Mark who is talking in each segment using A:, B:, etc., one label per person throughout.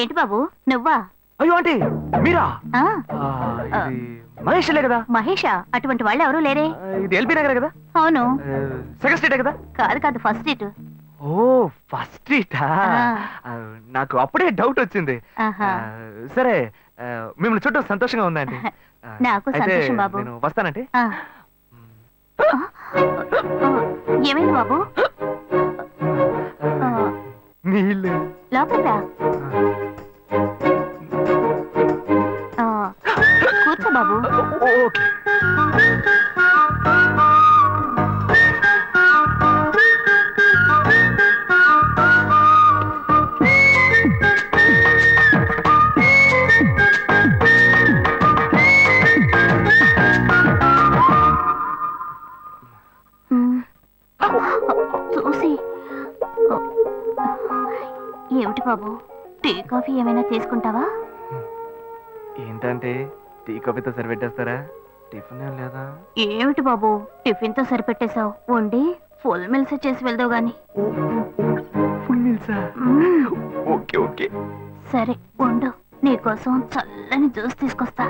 A: ఏంటి బాబు నువ్వా?
B: అయ్యో ఆంటీ మీరా?
A: ఆ,
B: ఇది మహేష్లే కదా?
A: మహేషా? అటువంటి వాళ్ళు ఎవరూ లేరే.
B: ఇది ఎల్బీ నగర్ కదా?
A: అవును.
B: సెకండ్ స్ట్రీటే కదా?
A: కాదు కాదు, ఫస్ట్ స్ట్రీట్.
B: ఓ ఫస్ట్ స్ట్రీటా? నాకు అప్పుడే డౌట్ వచ్చింది. సరే మిమ్మల్ని చూడటం సంతోషంగా ఉందండి.
A: నాకు సంతోషం బాబు.
B: నేను వస్తానంటే.
A: ఏమైంది బాబు?
B: నీళ్ళు
A: లోపల కూర్చో బాబు.
B: ఓకే.
A: చూసి ఏమిటి బాబు, టీ కాఫీ ఏమైనా తీసుకుంటావా?
B: ఏంటంటే టీ కాఫీతో సరిపెట్టేస్తారా? టిఫిన్ ఏం లేదా?
A: ఏమిటి బాబు టిఫిన్ తో సరిపెట్టేశావు? వండి ఫుల్ మిల్స్ చేసి వెళ్దావు గాని.
B: ఫుల్ మీల్సా? Okay okay.
A: సరే వండు, నీకోసం చల్లని జ్యూస్ తీసుకొస్తా.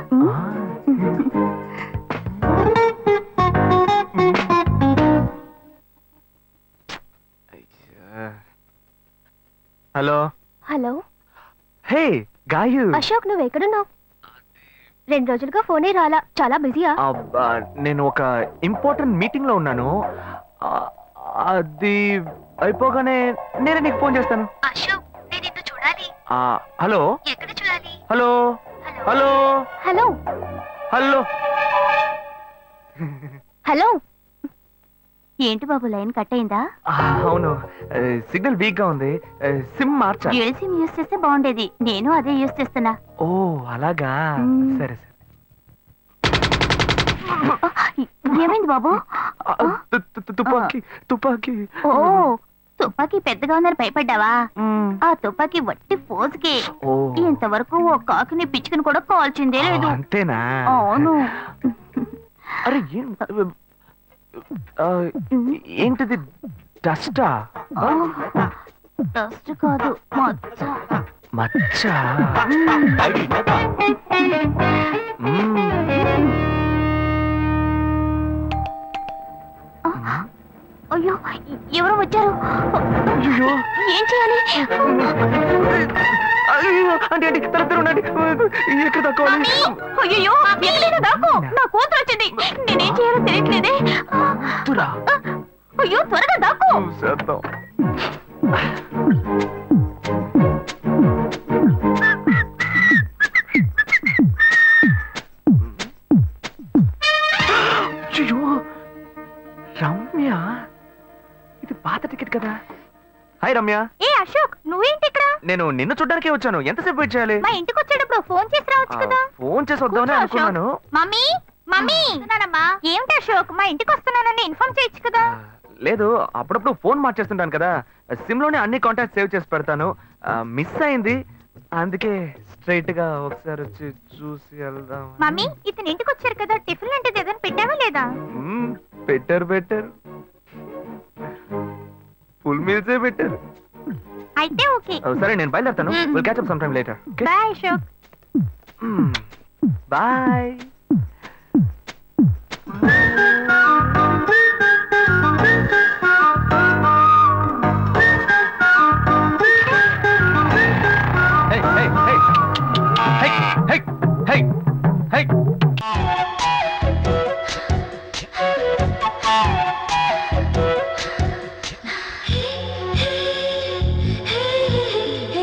B: Hello
A: hello.
B: హే గాయు.
A: అశోక్ నువ్వు ఎక్కడున్నావు? 2 రోజులుగా ఫోనే రాలా, చాలా బిజీయా?
B: నేను ఒక ఇంపార్టెంట్ మీటింగ్ లో ఉన్నాను. అది అయిపోగానే నేనే నీకు ఫోన్ చేస్తాను.
A: అశోక్ నేను నిన్ను చూడాలి.
B: హలో.
A: ఎక్కడ చూడాలి?
B: Hello hello
A: hello
B: hello
A: hello. ఏంటి బాబు లైన్ కట్ అయిందా?
B: అవును, సిగ్నల్ వీక్ గా ఉంది. సిమ్ మార్చా.
A: డ్యూయల్ సిమ్ యూస్ చేస్తే బాగుండేది, నేను అదే యూస్ చేస్తున్నా.
B: ఓ అలాగా. సరే సరే.
A: ఏమైంది బాబు?
B: తుపాకీ తుపాకీ.
A: ఓ తుపాకీ పెద్దగా ఉందని భయపడ్డావా? ఆ తుపాకీ వట్టి ఫోజుకే. ఇంతవరకు ఓ కాకిని పిచ్చుకుని కూడా కాల్చిందే లేదు.
B: అంతేనా?
A: అవును.
B: అరే ఏంటిది? డస్టా?
A: డస్ట్ కాదు, మచ్చ.
B: మచ్చ?
A: అయ్యో ఎవరో వచ్చారు.
B: అయ్యో
A: ఏం చేయాలి?
B: అంటే ఎక్కడ తక్కువాలి?
A: అయ్యో ఎక్కడైనా దాక్కో, నా కూతురు వచ్చింది. నేనేం చేయాలో తెలియట్లేదే. అయ్యో త్వరగా దాక్కో.
B: రమ్య, ఇది పాత టికెట్ కదా? హాయ్ రమ్య.
A: ఏ అశోక్ నువ్వేంటి ఇక్కడ?
B: నేను నిన్ను చూడ్డానికే వచ్చాను. ఎంతసేపు వెయిట్ చేయాలి?
A: మా ఇంటికి వచ్చేటప్పుడు ఫోన్ చేసి రావచ్చు కదా.
B: ఫోన్ చేసి వద్దామని అనుకున్నాను.
A: మమ్మీ మమ్మీ ఏమిటి అశోక్ మా ఇంటికి వస్తున్నానని ఇన్ఫార్మ్ చేయొచ్చు కదా.
B: లేదు, అప్పుడప్పుడు ఫోన్ మార్చేస్తుంటాను కదా, సిమ్ లోనే అన్ని కాంటాక్ట్ సేవ్ చేసి పెడతాను. మిస్ అయింది, అందుకే స్ట్రైట్ గా ఒకసారి వచ్చి చూసి వెళ్దాం.
A: మమ్మీ ఇతను ఇంటికి వచ్చారు కదా, టిఫిన్ లాంటిది ఏదైనా పెట్టావా లేదా?
B: బెటర్ ఫుల్ మీల్సే బెటర్.
A: అయితే ఓకే.
B: సరే నేను బయలుదేరుతాను. Will catch up some time later.
A: Bye Ashok.
B: Bye.